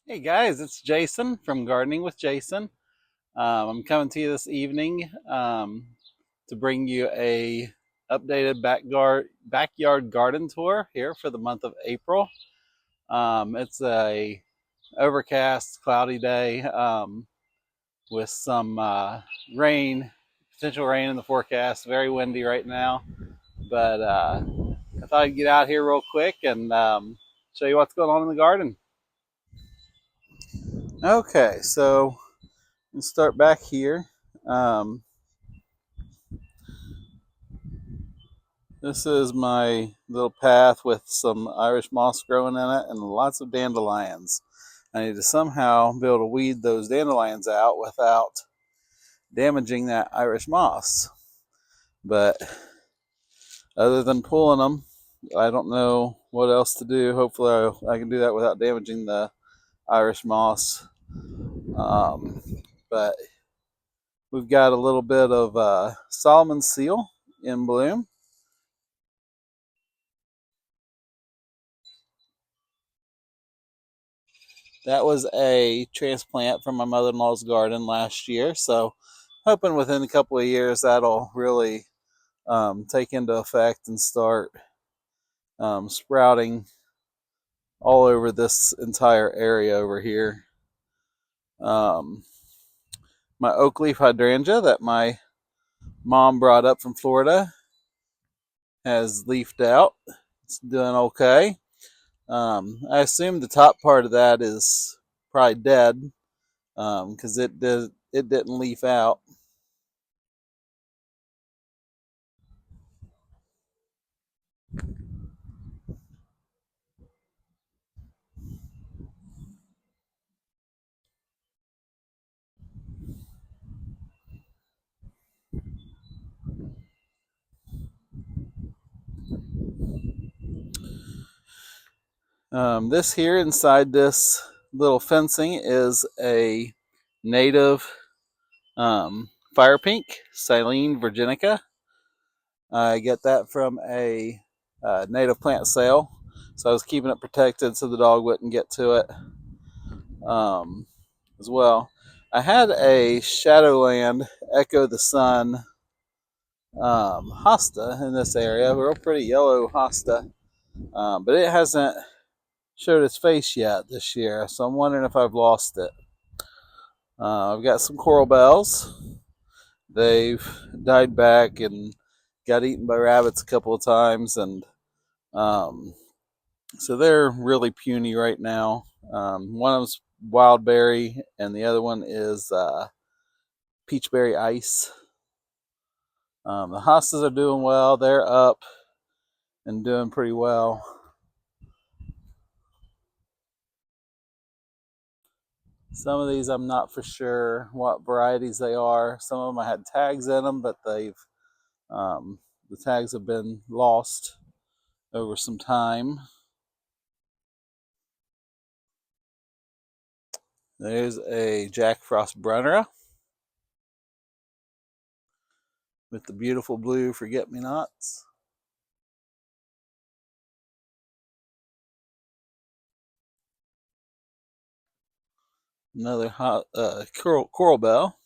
Hey guys, it's Jason from Gardening with Jason. I'm coming to you this evening to bring you a updated backyard garden tour here for the month of April. It's a overcast, cloudy day with some rain, potential rain in the forecast. Very windy right now, but I thought I'd get out here real quick and show you what's going on in the garden. Okay, so let's start back here. Um, this is my little path with some Irish moss growing in it and lots of dandelions. I need to somehow be able to weed those dandelions out without damaging that Irish moss. But other than pulling them, I don't know what else to do. Hopefully, I can do that without damaging the Irish moss. Um, but we've got a little bit of Solomon seal in bloom. That was a transplant from my mother-in-law's garden last year, so hoping within a couple of years that'll really take into effect and start sprouting all over this entire area over here. Um, my oak leaf hydrangea that my mom brought up from Florida has leafed out. It's doing okay. I assume the top part of that is probably dead because it didn't leaf out. This here inside this little fencing is a native fire pink, Silene virginica. I get that from a native plant sale, so I was keeping it protected so the dog wouldn't get to it um, as well. I had a Shadowland Echo the Sun hosta in this area, a real pretty yellow hosta, but it hasn't showed its face yet this year, so I'm wondering if I've lost it. I've got some coral bells. They've died back and got eaten by rabbits a couple of times, and um, so they're really puny right now. One of them's wildberry, and the other one is peachberry ice. The hostas are doing well. They're up and doing pretty well. Some of these I'm not for sure what varieties they are. Some of them I had tags in them, but um, the tags have been lost over some time. There's a Jack Frost Brunnera with the beautiful blue forget-me-nots. Another coral bell.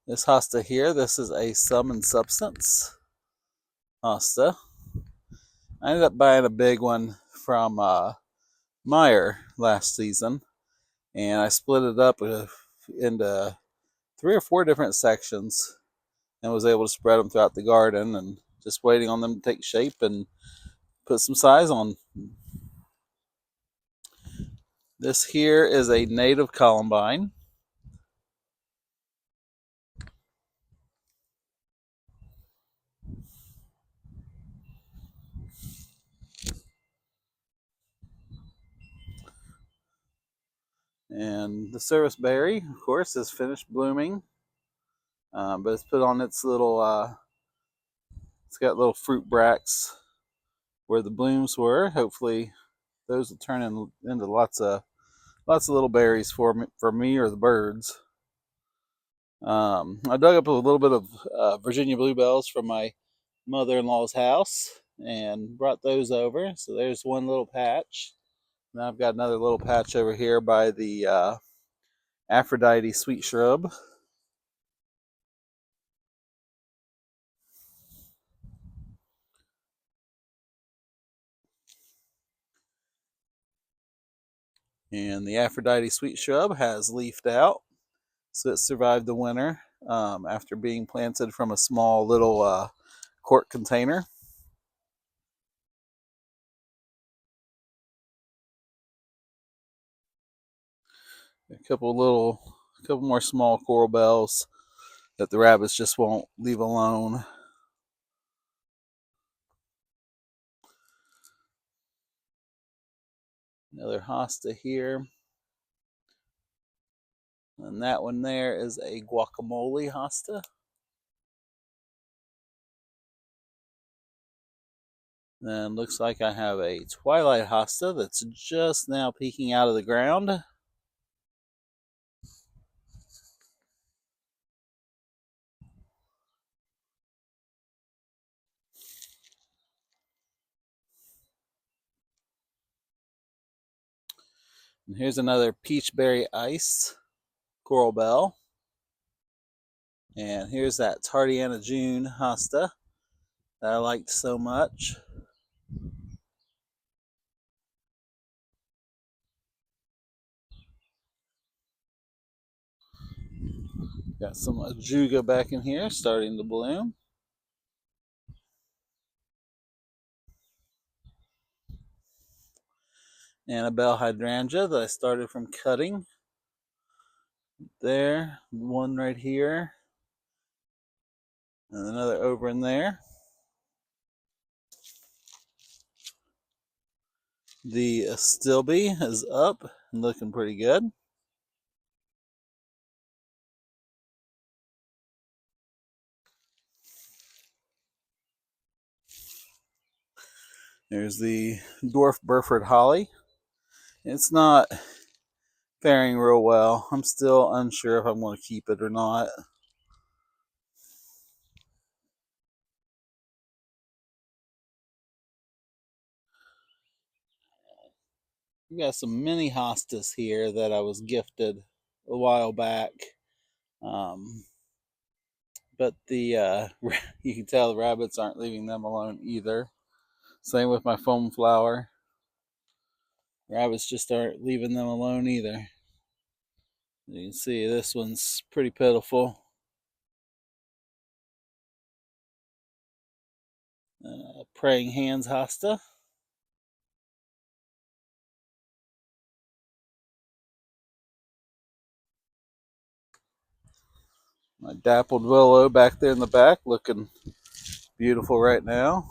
This hosta here, this is a Sum and Substance hosta. I ended up buying a big one from Meyer last season, and I split it up into 3 or 4 different sections and was able to spread them throughout the garden and just waiting on them to take shape and put some size on. This here is a native columbine. And the service berry, of course, is finished blooming, but it's put on its little, it's got little fruit bracts where the blooms were. Hopefully, those will turn into lots of little berries for me or the birds. I dug up a little bit of Virginia bluebells from my mother-in-law's house and brought those over. So there's one little patch. Now I've got another little patch over here by the Aphrodite sweet shrub. And the Aphrodite sweet shrub has leafed out, so it survived the winter after being planted from a small little quart container. A couple more small coral bells that the rabbits just won't leave alone. Another hosta here. And that one there is a guacamole hosta. And looks like I have a twilight hosta that's just now peeking out of the ground. And here's another peachberry ice coral bell. And here's that Tardiana June hosta that I liked so much. Got some ajuga back in here starting to bloom. Annabelle hydrangea that I started from cutting. There, one right here, and another over in there. The Astilbe is up and looking pretty good. There's the dwarf Burford holly. It's not faring real well. I'm still unsure if I'm going to keep it or not. We got some mini hostas here that I was gifted a while back. Um, but the you can tell the rabbits aren't leaving them alone either. Same with my foam flower. Rabbits just aren't leaving them alone either. You can see this one's pretty pitiful. Praying hands hosta. My dappled willow back there in the back looking beautiful right now.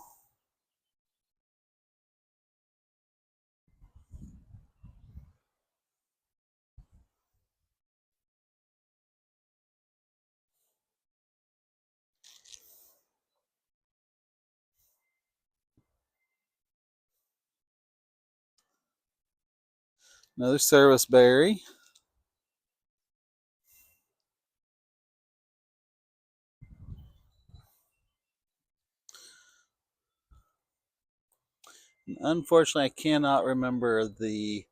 Another service berry. Unfortunately, I cannot remember the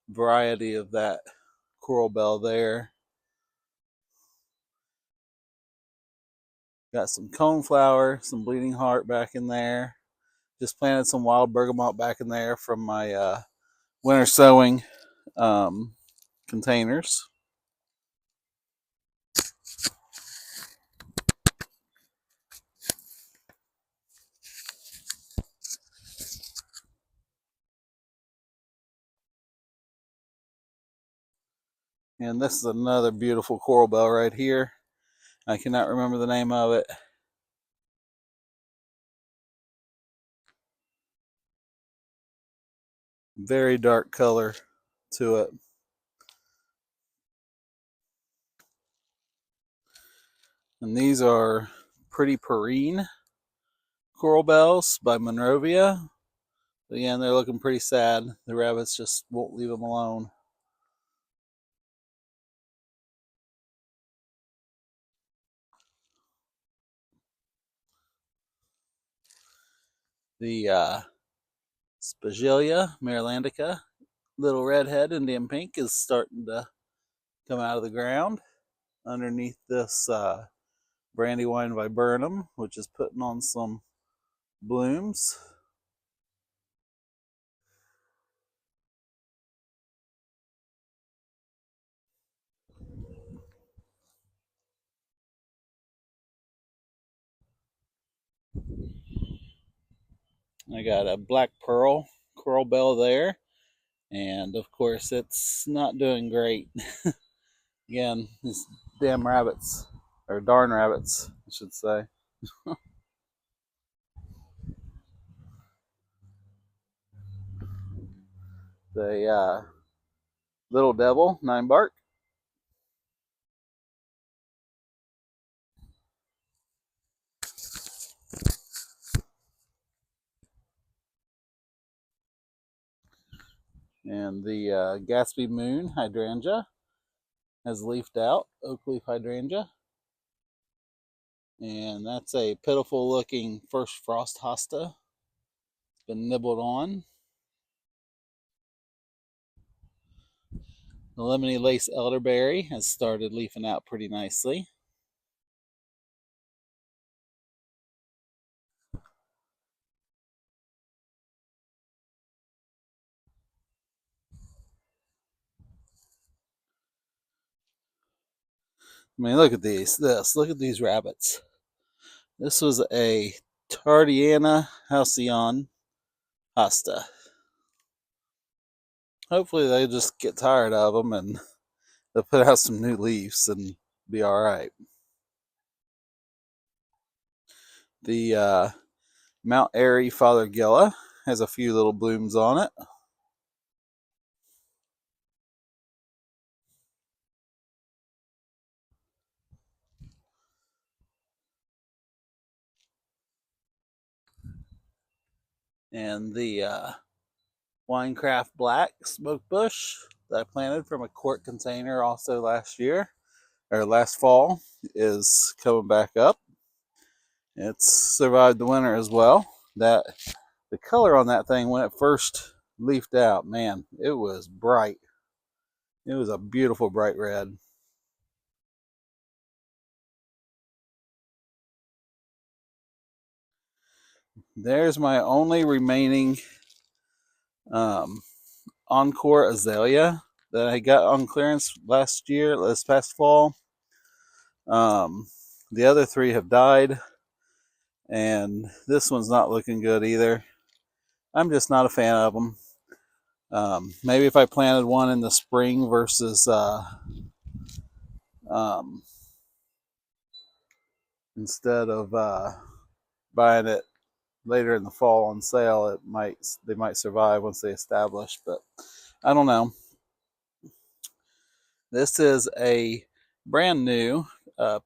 variety of that coral bell there. Got some coneflower, some bleeding heart back in there. Just planted some wild bergamot back in there from my winter sowing containers. And this is another beautiful coral bell right here. I cannot remember the name of it. Very dark color to it. And these are Pretty Perrine coral bells by Monrovia. Again, they're looking pretty sad. The rabbits just won't leave them alone. The Spagilia marylandica, little redhead Indian pink, is starting to come out of the ground underneath this Brandywine viburnum, which is putting on some blooms. I got a black pearl coral bell there, and of course it's not doing great. Again, these damn rabbits, or darn rabbits, I should say. The little devil, nine bark, and the Gatsby moon hydrangea has leafed out, oak leaf hydrangea. And that's a pitiful looking first frost hosta. It's been nibbled on. The lemony lace elderberry has started leafing out pretty nicely. I mean, look at these. Look at these rabbits. This was a Tardiana halcyon hosta. Hopefully, they just get tired of them and they'll put out some new leaves and be all right. The Mount Airy Fothergilla has a few little blooms on it. And the Winecraft Black Smoke Bush that I planted from a quart container also last year, or last fall, is coming back up. It's survived the winter as well. That the color on that thing when it first leafed out, man, it was bright. It was a beautiful bright red. There's my only remaining um, Encore azalea that I got on clearance this past fall. Um, the other three have died, and this one's not looking good either. I'm just not a fan of them. Maybe if I planted one in the spring versus um, instead of buying it later in the fall on sale, they might survive once they establish. But I don't know. This is a brand new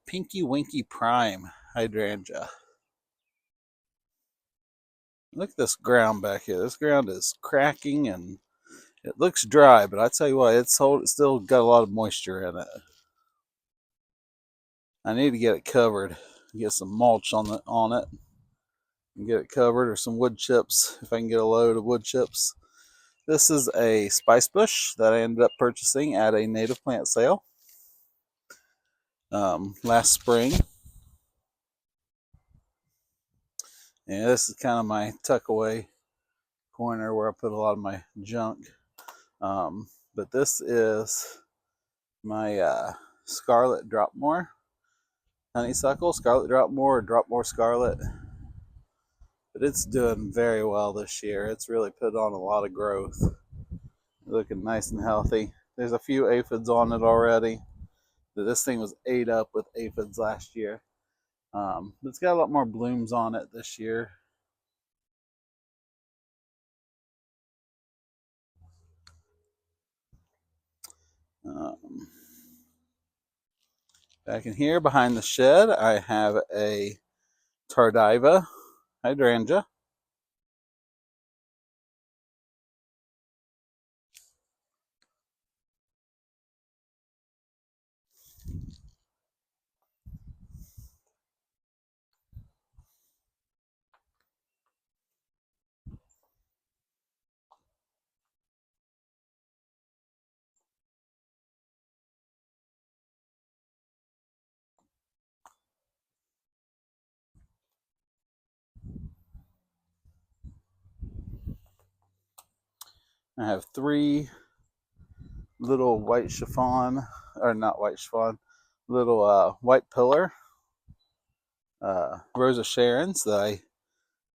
Pinky Winky Prime hydrangea. Look at this ground back here. This ground is cracking and it looks dry, but I tell you what, it's still got a lot of moisture in it. I need to get it covered, get some mulch on it, and get it covered, or some wood chips if I can get a load of wood chips. This is a spice bush that I ended up purchasing at a native plant sale last spring. And this is kind of my tuck away corner where I put a lot of my junk. But this is my Scarlet Dropmore honeysuckle, Scarlet Dropmore, or Dropmore Scarlet. But it's doing very well this year. It's really put on a lot of growth. Looking nice and healthy. There's a few aphids on it already. This thing was ate up with aphids last year. It's got a lot more blooms on it this year. Um, Back in here behind the shed, I have a Tardiva hydrangea. I have 3 little white chiffon, or not white chiffon, little white pillar Rosa Sharons that I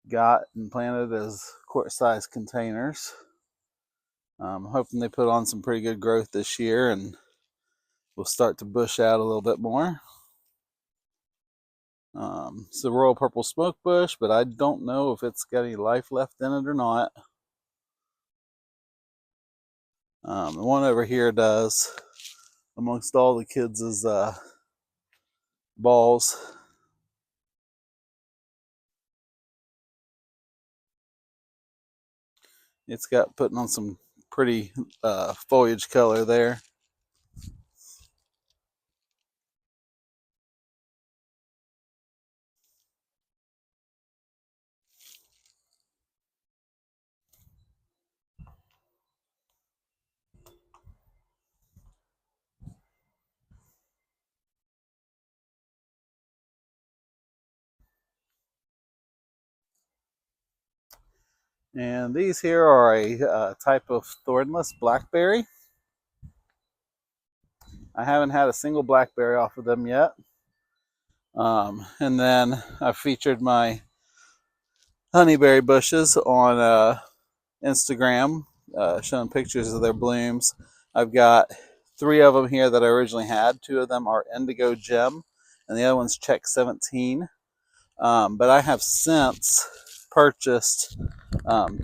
got and planted as quart-sized containers. I'm hoping they put on some pretty good growth this year and will start to bush out a little bit more. It's a Royal Purple Smoke Bush, but I don't know if it's got any life left in it or not. The one over here does, amongst all the kids' balls. It's got putting on some pretty foliage color there. And these here are a type of thornless blackberry. I haven't had a single blackberry off of them yet. And then I featured my honeyberry bushes on Instagram, showing pictures of their blooms. I've got 3 of them here that I originally had. 2 of them are Indigo Gem, and the other one's Check 17. But I have since purchased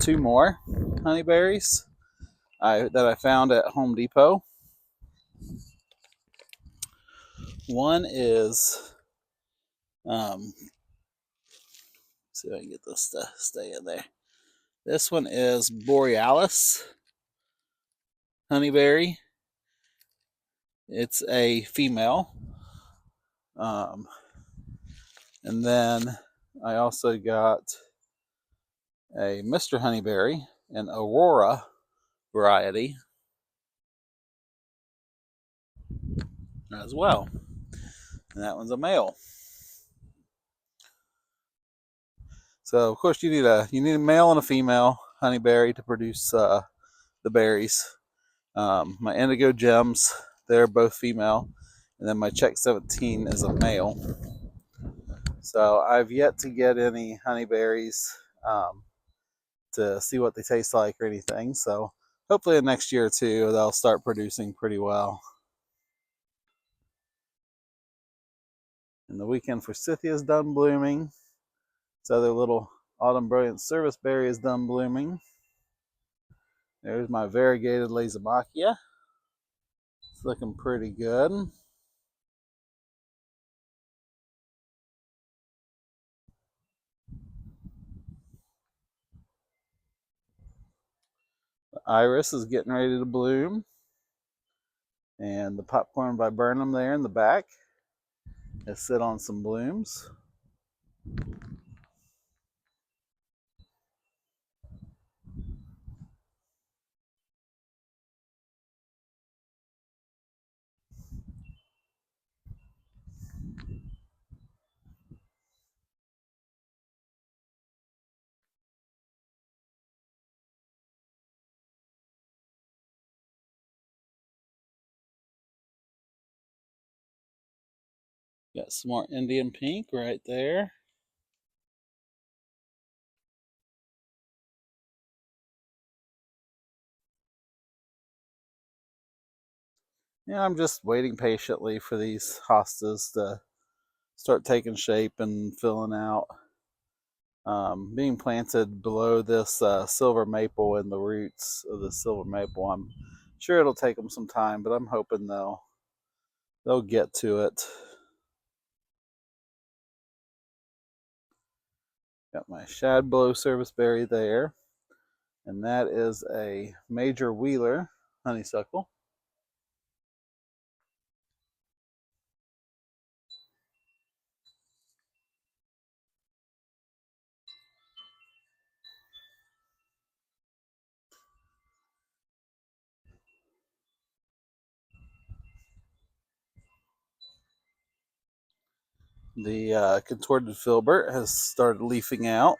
2 more honeyberries that I found at Home Depot. One is, see if I can get this to stay in there. This one is Borealis honeyberry. It's a female. And then I also got a Mr. Honeyberry, an Aurora variety as well. And that one's a male. So of course you need a male and a female honeyberry to produce the berries. My Indigo Gems, they're both female, and then my Check 17 is a male. So I've yet to get any honeyberries to see what they taste like or anything. So hopefully in the next year or 2 they'll start producing pretty well. And the Weekend Forsythia is done blooming. This other little Autumn Brilliant Serviceberry is done blooming. There's my variegated Lazomachia. It's looking pretty good. The Iris is getting ready to bloom. And the Popcorn Viburnum there in the back has sit on some blooms. Got some more Indian Pink right there. Yeah, I'm just waiting patiently for these hostas to start taking shape and filling out. Being planted below this silver maple in the roots of the silver maple, I'm sure it'll take them some time, but I'm hoping they'll get to it. Got my Shadblow Serviceberry there, and that is a Major Wheeler honeysuckle. The contorted filbert has started leafing out.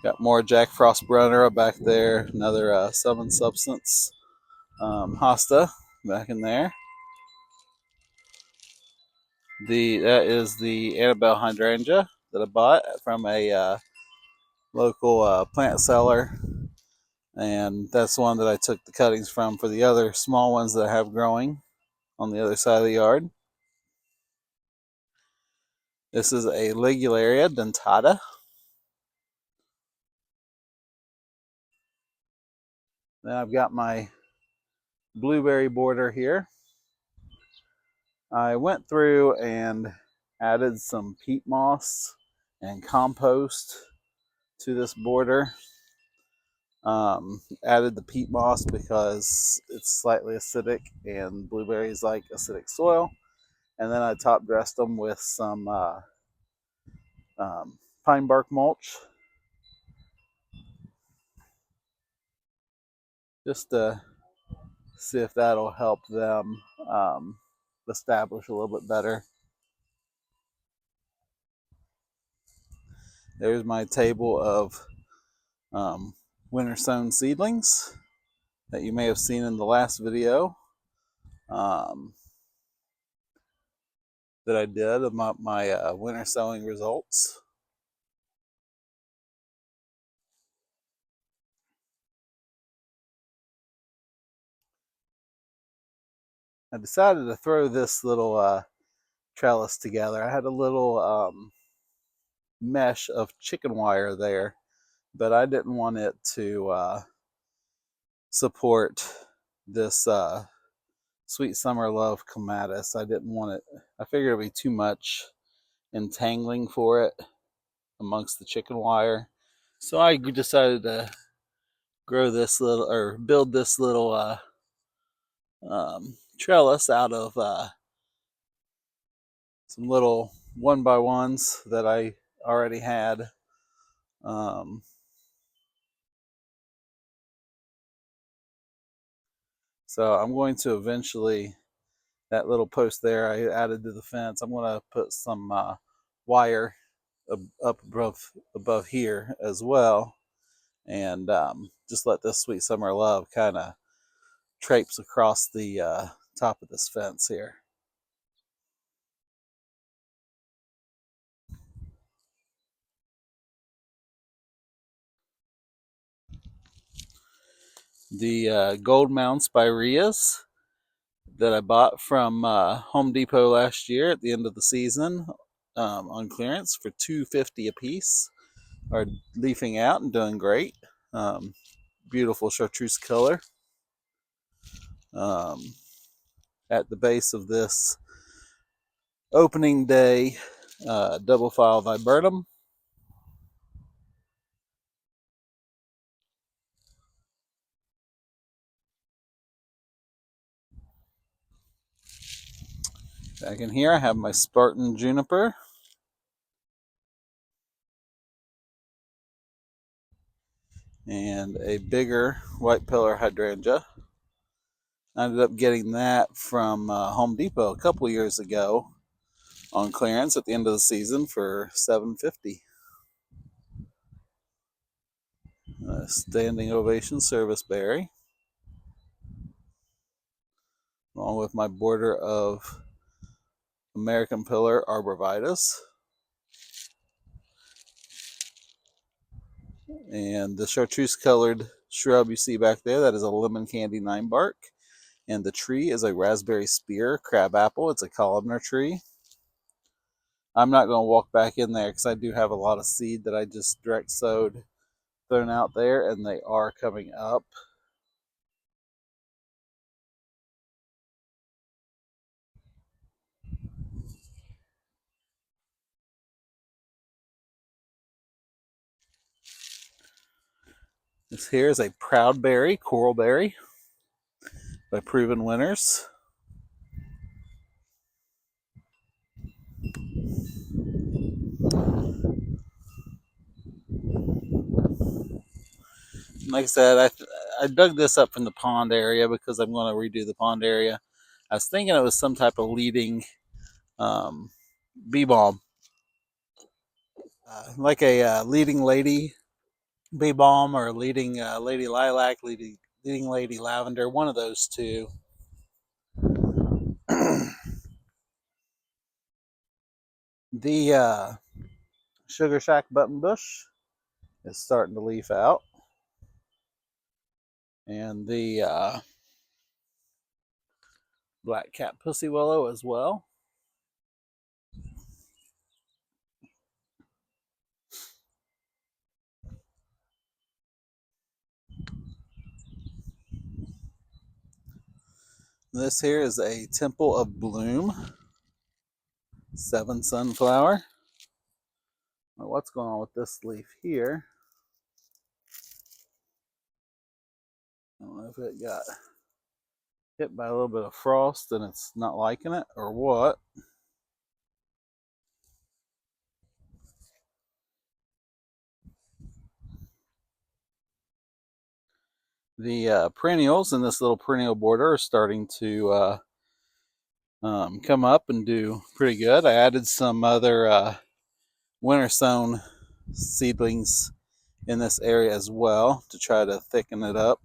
Got more Jack Frost Brunnera back there. Another Summon Substance hosta back in there. That is the Annabelle hydrangea that I bought from a local plant seller, and that's one that I took the cuttings from for the other small ones that I have growing on the other side of the yard. This is a Ligularia dentata. Then I've got my blueberry border here. I went through and added some peat moss and compost to this border. Added the peat moss because it's slightly acidic and blueberries like acidic soil. And then I top dressed them with some pine bark mulch, just to see if that'll help them establish a little bit better. There's my table of winter sown seedlings that you may have seen in the last video that I did of my winter sowing results. I decided to throw this little trellis together. I had a little mesh of chicken wire there, but I didn't want it to support this Sweet Summer Love clematis. I didn't want it. I figured it'd be too much entangling for it amongst the chicken wire, so I decided to grow this little or build this little trellis out of some little 1x1s that I already had. So I'm going to eventually, that little post there I added to the fence, I'm going to put some wire up above here as well, and just let this Sweet Summer Love kind of traipse across the top of this fence here. The Gold Mound spireas that I bought from Home Depot last year at the end of the season on clearance for $2.50 a piece are leafing out and doing great. Beautiful chartreuse color. At the base of this opening day double file viburnum. Back in here I have my Spartan juniper. And a bigger white pillar hydrangea. I ended up getting that from Home Depot a couple years ago on clearance at the end of the season for $7.50. Standing ovation serviceberry, along with my border of American pillar arborvitae. And the chartreuse colored shrub you see back there, that is a lemon candy 9-bark. And the tree is a raspberry spear crabapple. It's a columnar tree. I'm not going to walk back in there because I do have a lot of seed that I just direct sowed, thrown out there, and they are coming up. This here is a Proudberry Coralberry by Proven Winners. Like I said, I dug this up from the pond area because I'm going to redo the pond area. I was thinking it was some type of leading bee balm, like a leading lady bee balm or leading lady lilac, leading lady lavender, one of those two. The sugar shack buttonbush is starting to leaf out, and the black cap pussy willow as well. This here is a Temple of Bloom 7 sunflower. Well, what's going on with this leaf here? I don't know if it got hit by a little bit of frost and it's not liking it or what. The perennials in this little perennial border are starting to come up and do pretty good. I added some other winter sown seedlings in this area as well to try to thicken it up.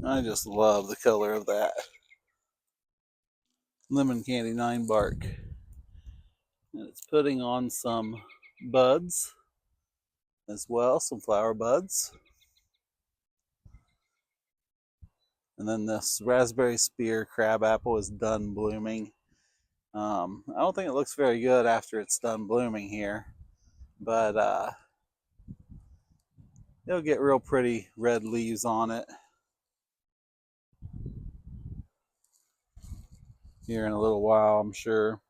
I just love the color of that lemon candy 9 bark. And it's putting on some buds as well, some flower buds. And then this raspberry spear crabapple is done blooming. I don't think it looks very good after it's done blooming here, but it'll get real pretty red leaves on it here in a little while, I'm sure.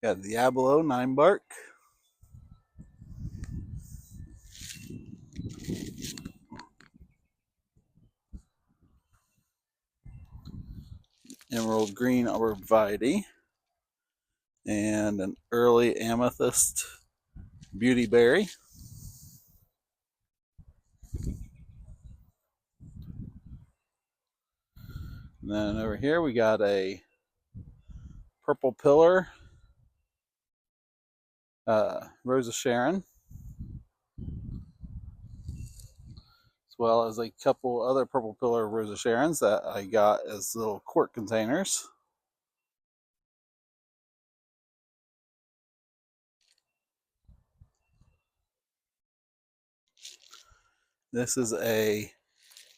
Got Diablo 9 bark. Emerald green arborvitae. And an early amethyst beauty berry. And then over here we got a purple pillar Rose of Sharon, as well as a couple other purple pillar Rose of Sharons that I got as little quart containers. This is a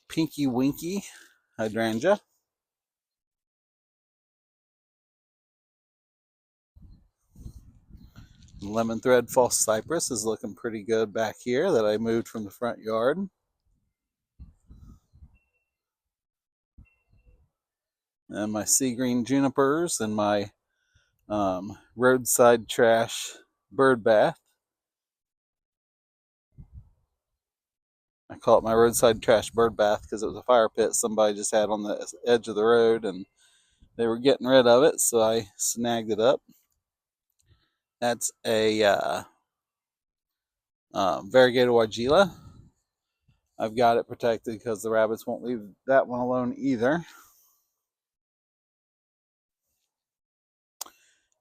Pinky Winky hydrangea. Lemon thread false cypress is looking pretty good back here that I moved from the front yard. And my sea green junipers and my roadside trash bird bath. I call it my roadside trash bird bath because it was a fire pit somebody just had on the edge of the road and they were getting rid of it, so I snagged it up. That's a variegated weigela. I've got it protected because the rabbits won't leave that one alone either.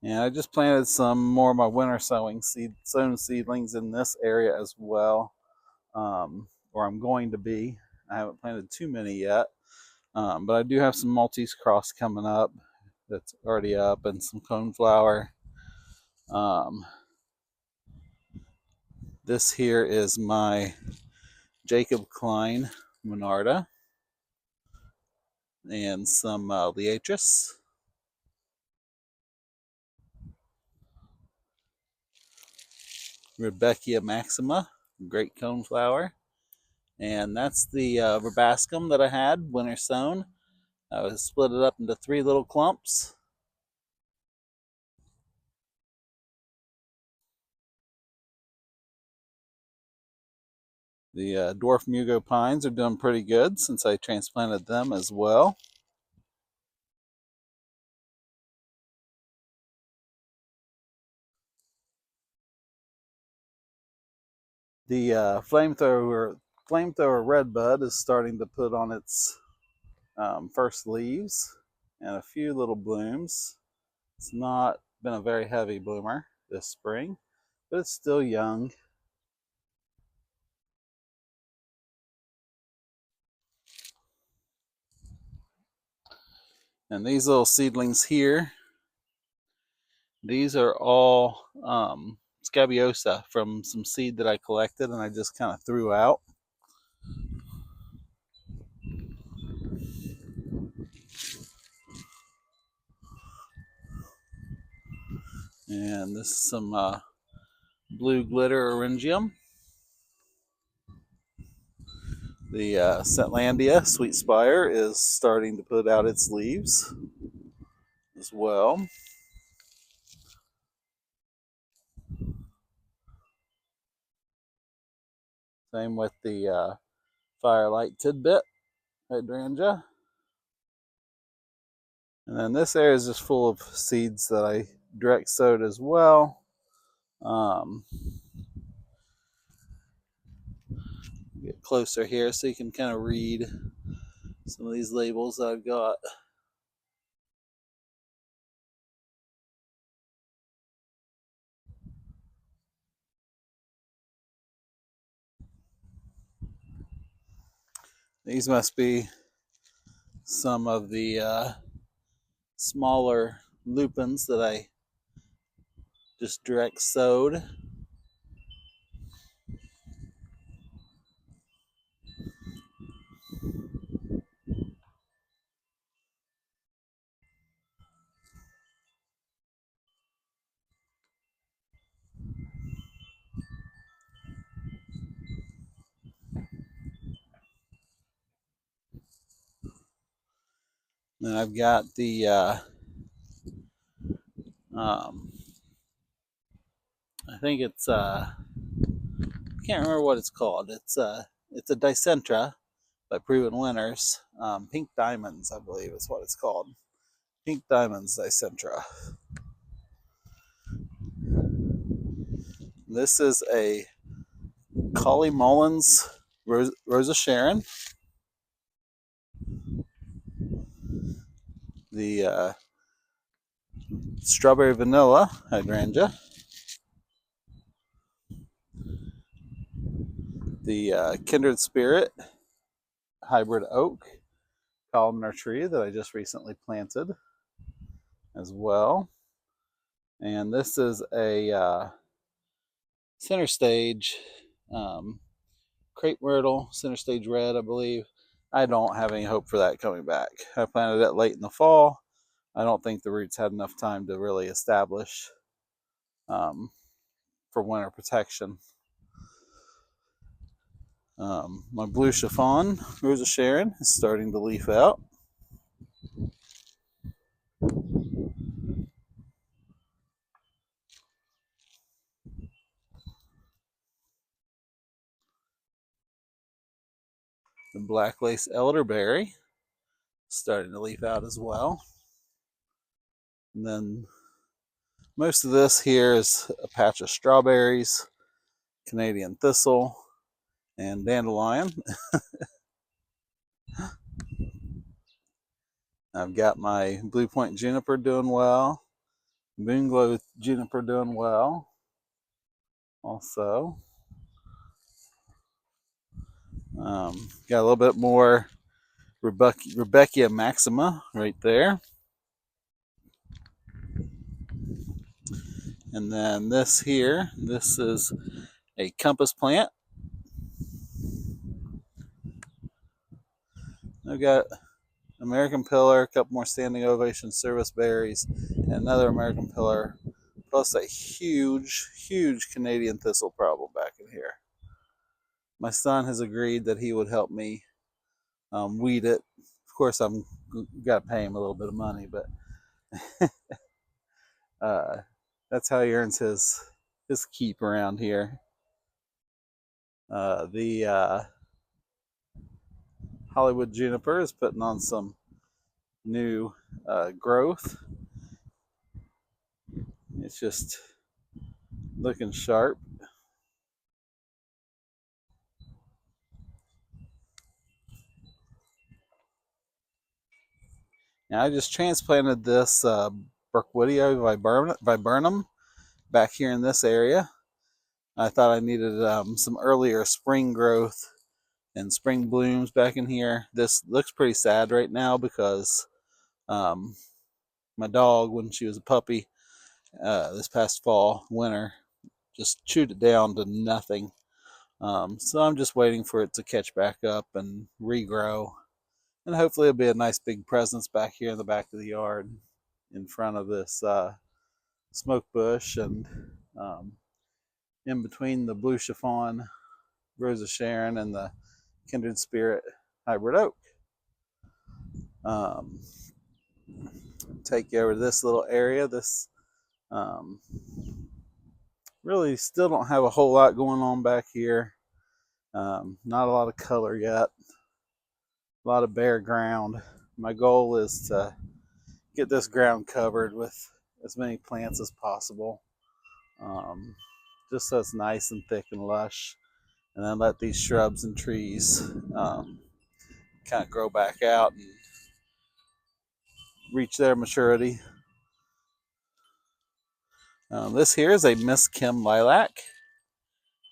And I just planted some more of my winter sown seedlings in this area as well, or I'm going to be. I haven't planted too many yet, but I do have some Maltese cross coming up that's already up, and some coneflower. This here is my Jacob Klein Monarda and some Liatris. Rebecca Maxima, great coneflower. And that's the verbascum that I had winter sown. I split it up into 3 little clumps. The dwarf Mugo pines are doing pretty good since I transplanted them as well. The flamethrower redbud is starting to put on its first leaves and a few little blooms. It's not been a very heavy bloomer this spring, but it's still young. And these little seedlings here, these are all scabiosa from some seed that I collected and I just kind of threw out. And this is some blue glitter orangium. The Setlandia Sweet Spire is starting to put out its leaves as well. Same with the Firelight Tidbit hydrangea. And then this area is just full of seeds that I direct sowed as well. Get closer here so you can kind of read some of these labels that I've got. These must be some of the smaller lupins that I just direct sowed. Then I've got the I think it's I can't remember what it's called. It's a Dicentra by Proven Winners. Pink Diamonds, I believe, is what it's called. Pink Diamonds Dicentra. This is a Collie Mullins Rosa Sharon. The Strawberry Vanilla hydrangea. The Kindred Spirit hybrid oak columnar tree that I just recently planted as well. And this is a center stage crepe myrtle, center stage red, I believe. I don't have any hope for that coming back. I planted it late in the fall. I don't think the roots had enough time to really establish for winter protection. My blue chiffon Rosa Sharon is starting to leaf out. The black lace elderberry starting to leaf out as well. And then most of this here is a patch of strawberries, Canadian thistle, and dandelion. I've got my Blue Point juniper doing well, Moonglow juniper doing well also. Got a little bit more Rudbeckia maxima right there. And then this here, this is a compass plant. I've got American pillar, a couple more standing ovation service berries, and another American pillar, plus a huge Canadian thistle problem back in here. My son has agreed that he would help me weed it. Of course, I'm got to pay him a little bit of money, but that's how he earns his keep around here. The Hollywood juniper is putting on some new growth. It's just looking sharp. Now I just transplanted this Burkwoodea viburnum back here in this area. I thought I needed some earlier spring growth and spring blooms back in here. This looks pretty sad right now because um, my dog, when she was a puppy this past fall, winter, just chewed it down to nothing. So I'm just waiting for it to catch back up and regrow. And hopefully it'll be a nice big presence back here in the back of the yard in front of this smoke bush and um, in between the blue chiffon, Rosa Sharon, and the Kindred Spirit hybrid oak. Um, take you over to this little area. This um, really still don't have a whole lot going on back here. Not a lot of color yet. A lot of bare ground. My goal is to get this ground covered with as many plants as possible, just so it's nice and thick and lush, and then let these shrubs and trees kind of grow back out and reach their maturity. This here is a Miss Kim lilac.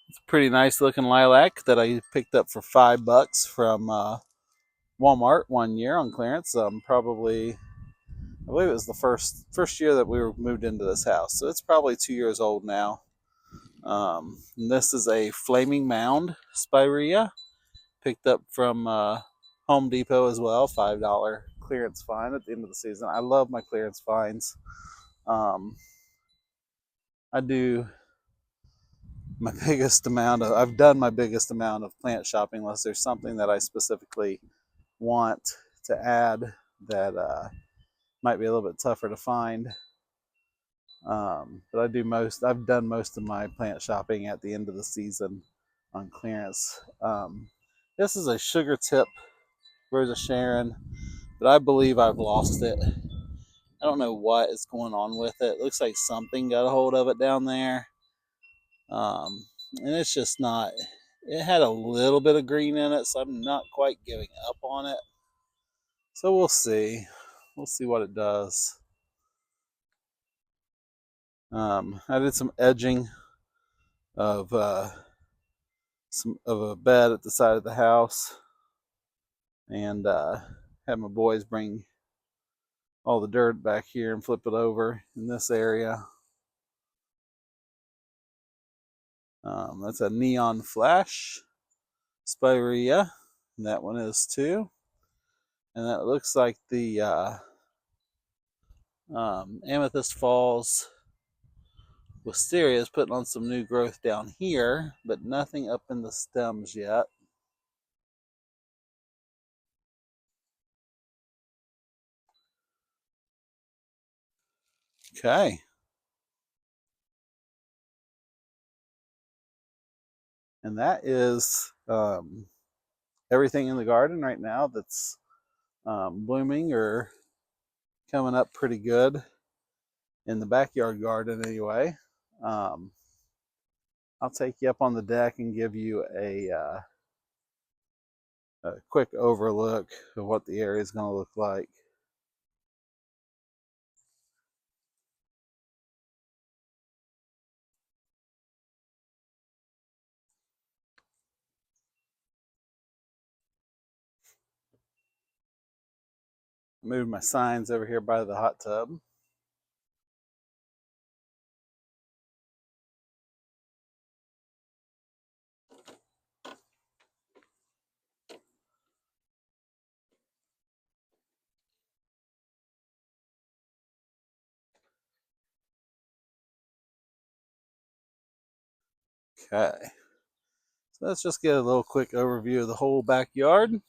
It's a pretty nice looking lilac that I picked up for $5 from Walmart one year on clearance. Probably, I believe it was the first year that we were moved into this house, so it's probably 2 years old now. And this is a Flaming Mound Spirea, picked up from Home Depot as well, $5 clearance find at the end of the season. I love my clearance finds. I do my biggest amount of, I've done my biggest amount of plant shopping unless there's something that I specifically want to add that might be a little bit tougher to find. But I've done most of my plant shopping at the end of the season on clearance. This is a sugar tip Rosa Sharon, but I believe I've lost it. I don't know what is going on with it. It looks like something got a hold of it down there. And it's just not, it had a little bit of green in it, so I'm not quite giving up on it. So we'll see. We'll see what it does. I did some edging of a bed at the side of the house, and had my boys bring all the dirt back here and flip it over in this area. That's a Neon Flash Spirea, and that one is too. And that looks like the Amethyst Falls wisteria is putting on some new growth down here, but nothing up in the stems yet. Okay. And that is everything in the garden right now that's blooming or coming up pretty good in the backyard garden anyway. I'll take you up on the deck and give you a quick overlook of what the area is going to look like. Move my signs over here by the hot tub. Okay. So let's just get a little quick overview of the whole backyard.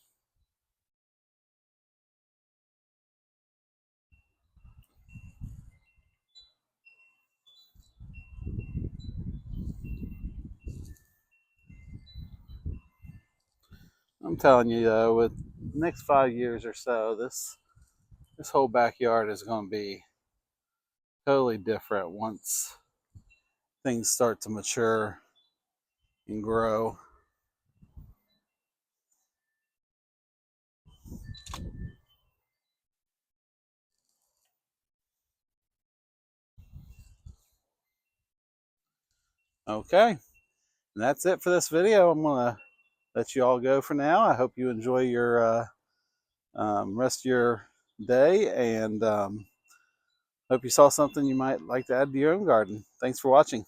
I'm telling you though, with the next 5 years or so, this whole backyard is going to be totally different once things start to mature and grow. Okay, and that's it for this video. I'm gonna let you all go for now. I hope you enjoy your rest of your day, and hope you saw something you might like to add to your own garden. Thanks for watching.